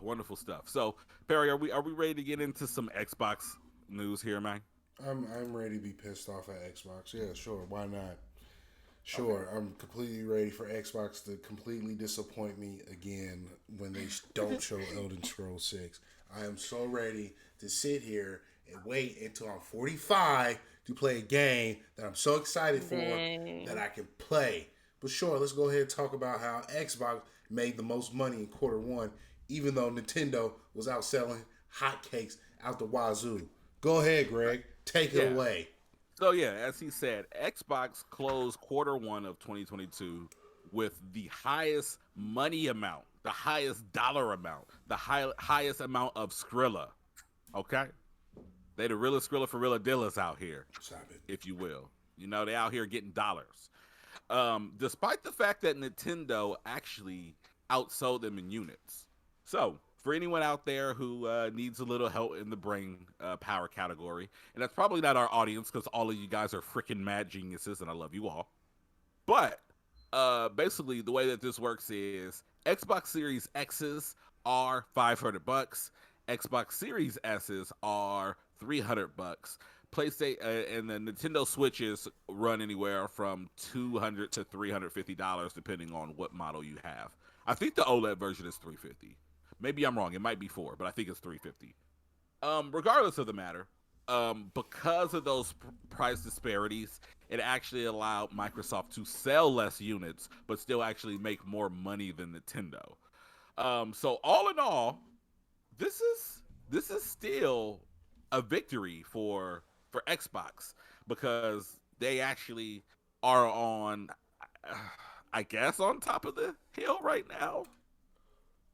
Wonderful stuff. So, Perry, are we ready to get into some Xbox news here, man? I'm ready to be pissed off at Xbox. Yeah, sure. Why not? Sure, I'm completely ready for Xbox to completely disappoint me again when they don't show Elden Scrolls 6. I am so ready to sit here and wait until I'm 45 to play a game that I'm so excited for that Dang. I can play. But sure, let's go ahead and talk about how Xbox made the most money in quarter one, even though Nintendo was out selling hotcakes out the wazoo. Go ahead, Greg. Take it Yeah. away. So yeah, as he said, Xbox closed quarter one of 2022 with the highest money amount, the highest dollar amount, the highest amount of Skrilla. Okay, they the realest Skrilla for real dealers out here, Stop it. if you will. You know, they out here getting dollars. Despite the fact that Nintendo actually outsold them in units. So, for anyone out there who needs a little help in the brain power category, and that's probably not our audience because all of you guys are freaking mad geniuses, and I love you all. But basically, the way that this works is Xbox Series X's are $500, Xbox Series S's are $300. PlayStation and the Nintendo Switches run anywhere from $200 to $350 depending on what model you have. I think the OLED version is $350. Maybe I'm wrong. It might be four, but I think it's $350. Regardless of the matter, because of those price disparities, it actually allowed Microsoft to sell less units, but still actually make more money than Nintendo. So all in all, this is still a victory for Xbox because they actually are on, I guess, on top of the hill right now,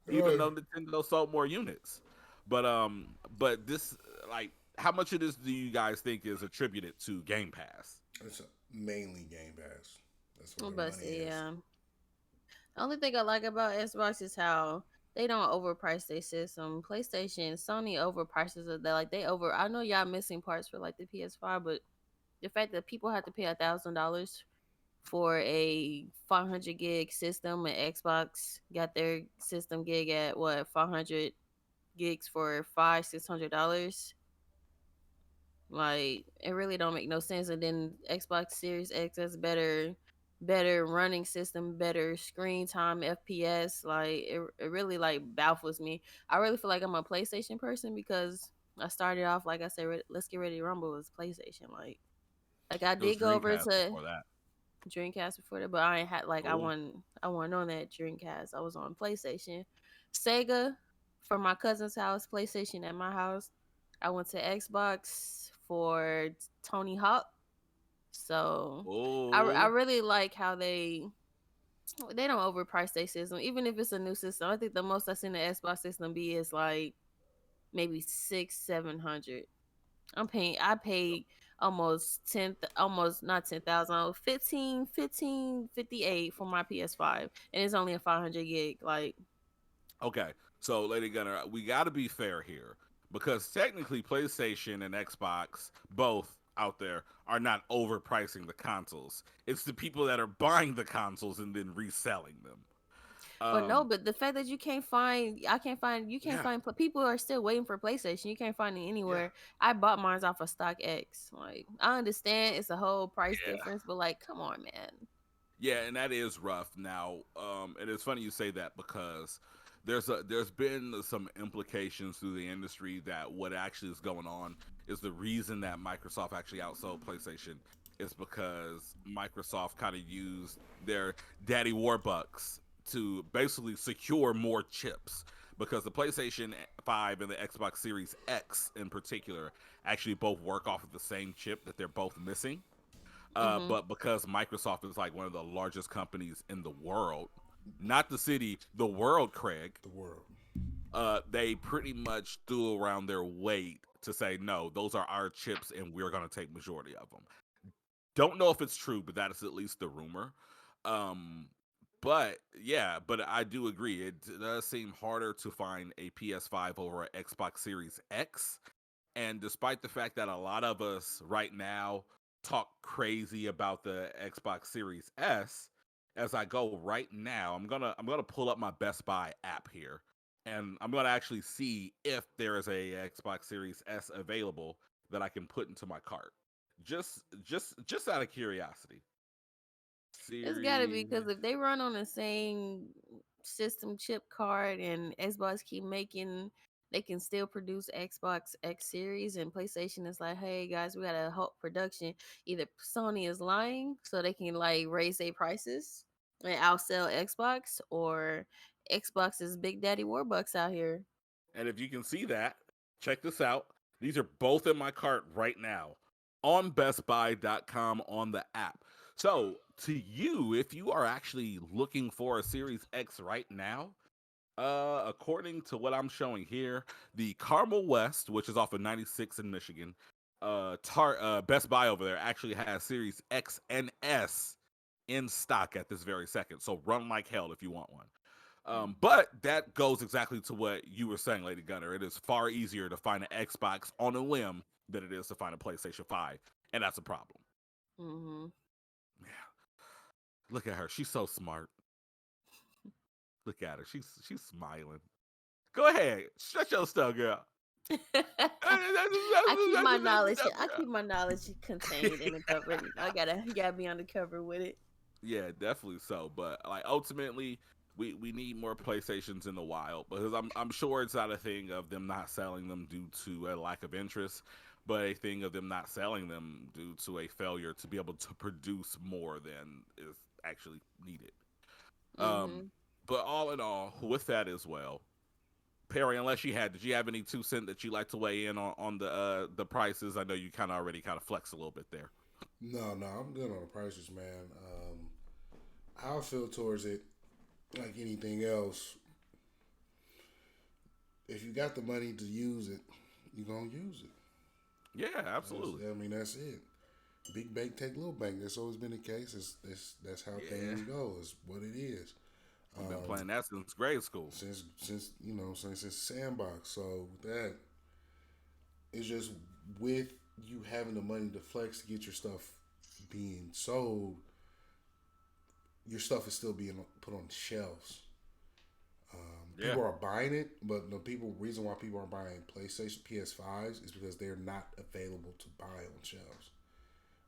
even Uh, though Nintendo sold more units. But this, like, how much of this do you guys think is attributed to Game Pass? it's mainly Game Pass. That's where I'm the about to money say, is. yeah. The only thing I like about Xbox is how they don't overprice their system. PlayStation, Sony overprices it. They like they over. I know y'all missing parts for like the PS5, but the fact that people have to pay $1,000 for a 500 gig system, and Xbox got their system gig at what 500 gigs for $600. Like it really don't make no sense. And then Xbox Series X has better running system, better screen time, FPS. Like it really like baffles me. I really feel like I'm a PlayStation person because I started off like I said, let's get ready to rumble was PlayStation. Like I It was did go over Dreamcast to before that. Dreamcast before that, but I ain't had like Oh, I wasn't on that Dreamcast. I was on PlayStation, Sega from my cousin's house, PlayStation at my house. I went to Xbox for Tony Hawk. So I oh, really like how they don't overprice their system, even if it's a new system. I think the most I seen the Xbox system be is like maybe 600-700. I paid almost 10, almost not 10,000, 1558 for my PS5, and it's only a 500 gig. Like, okay. So, Lady Gunner, we got to be fair here because technically, PlayStation and Xbox, both out there, are not overpricing the consoles. It's the people that are buying the consoles and then reselling them. but no, Um, but the fact that I can't find, you can't yeah, find, people are still waiting for PlayStation. You can't find it yeah, anywhere. I bought mine off of StockX. Like, I understand it's a whole price yeah. difference, but like, come on, man. Yeah, and that is rough. Now, and it's funny you say that because there's been some implications through the industry that what actually is going on is the reason that Microsoft actually outsold PlayStation is because Microsoft kind of used their daddy warbucks to basically secure more chips because the PlayStation 5 and the Xbox Series X in particular actually both work off of the same chip that they're both missing. Mhm. But because Microsoft is like one of the largest companies in the world, not the city, the world, Craig. The world. They pretty much threw around their weight to say, no, those are our chips and we're going to take majority of them. Don't know if it's true, but that is at least the rumor. Um, but yeah, but I do agree. It does seem harder to find a PS5 over an Xbox Series X. And despite the fact that a lot of us right now talk crazy about the Xbox Series S, as I go right now, I'm gonna pull up my Best Buy app here, and I'm gonna actually see if there is a Xbox Series S available that I can put into my cart. Just out of curiosity. It's gotta be Series. because if they run on the same system chip card and Xbox keep making, they can still produce Xbox X Series and PlayStation is like, hey guys, we gotta halt production. Either Sony is lying so they can like raise their prices and outsell Xbox, or Xbox is Big Daddy Warbucks out here. And if you can see that, check this out. These are both in my cart right now on bestbuy.com on the app. So, to you, if you are actually looking for a Series X right now, according to what I'm showing here, the Carmel West, which is off of 96 in Michigan, Best Buy over there actually has Series X and S in stock at this very second. So run like hell if you want one. But that goes exactly to what you were saying, Lady Gunner. It is far easier to find an Xbox on a whim than it is to find a PlayStation 5. And that's a problem. Mm-hmm. Yeah. Look at her. She's so smart. Look at her. She's smiling. Go ahead. Shut your stuff, girl. I keep my knowledge. I keep my knowledge contained in the cupboard. You gotta be on the cover with it. Yeah, definitely so. But like ultimately, we need more PlayStations in the wild because I'm sure it's not a thing of them not selling them due to a lack of interest, but a thing of them not selling them due to a failure to be able to produce more than is actually needed. Um, Mm-hmm. but all in all, with that as well, Perry, did you have any 2 cent that you like to weigh in on the prices? I know you kind of already kind of flex a little bit there. No, I'm good on the prices, man. How I feel towards it, like anything else, if you got the money to use it, you're gonna use it. Yeah, absolutely. That's it. Big bank take little bank. That's always been the case. That's how Yeah, things go. It's what it is. I've been playing that since grade school. Since sandbox. So with that, it's just with you having the money to flex to get your stuff being sold, your stuff is still being put on shelves. Yeah, People are buying it, but the reason why people are buying PlayStation PS5s is because they're not available to buy on shelves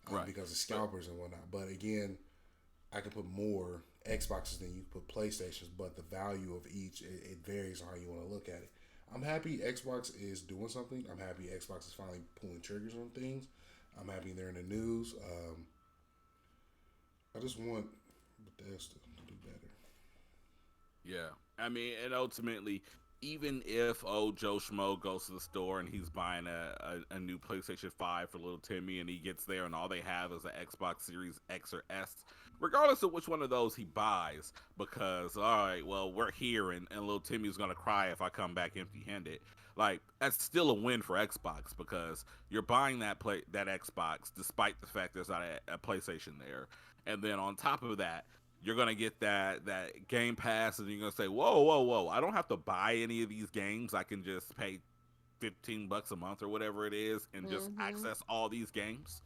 right. because of But scalpers and whatnot. But again, I can put more Xboxes than you put PlayStations, but the value of each it varies on how you want to look at it. I'm happy Xbox is doing something. I'm happy Xbox is finally pulling triggers on things. I'm happy they're in the news. I just want Bethesda to do better. yeah, I mean, and ultimately, even if old Joe Schmo goes to the store and he's buying a new PlayStation 5 for little Timmy and he gets there and all they have is an Xbox Series X or S, regardless of which one of those he buys, because, all right, well, we're here and little Timmy's going to cry if I come back empty handed. Like, that's still a win for Xbox because you're buying that Xbox despite the fact there's not a PlayStation there. And then on top of that, you're gonna get that Game Pass, and you're gonna say, whoa! I don't have to buy any of these games. I can just pay $15 a month or whatever it is, and just Mm-hmm. access all these games.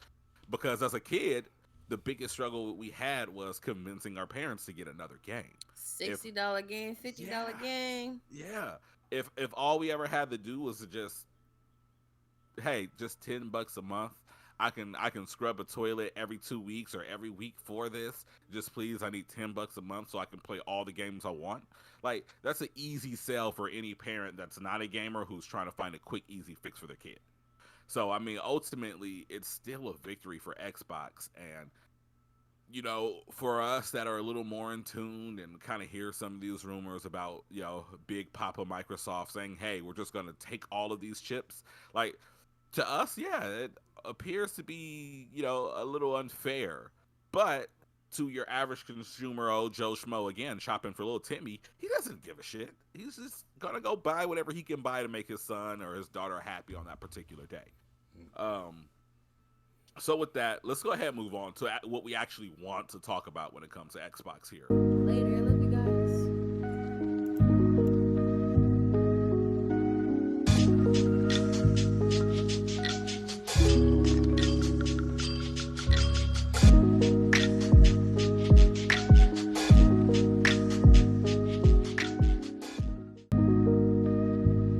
Because as a kid, the biggest struggle we had was convincing our parents to get another game. If $60 game, $50 yeah, game. yeah, if all we ever had to do was to just hey, just $10 a month. I can scrub a toilet every 2 weeks or every week for this. Just please, I need $10 a month so I can play all the games I want. Like that's an easy sell for any parent that's not a gamer who's trying to find a quick, easy fix for their kid. So I mean, ultimately, it's still a victory for Xbox, and for us that are a little more in tune and kind of hear some of these rumors about, Big Papa Microsoft saying, hey, we're just going to take all of these chips. Like, to us, yeah, it appears to be, a little unfair. But to your average consumer, old Joe Schmo, again, shopping for little Timmy, he doesn't give a shit. He's just gonna go buy whatever he can buy to make his son or his daughter happy on that particular day. So with that, let's go ahead and move on to what we actually want to talk about when it comes to Xbox here. Later.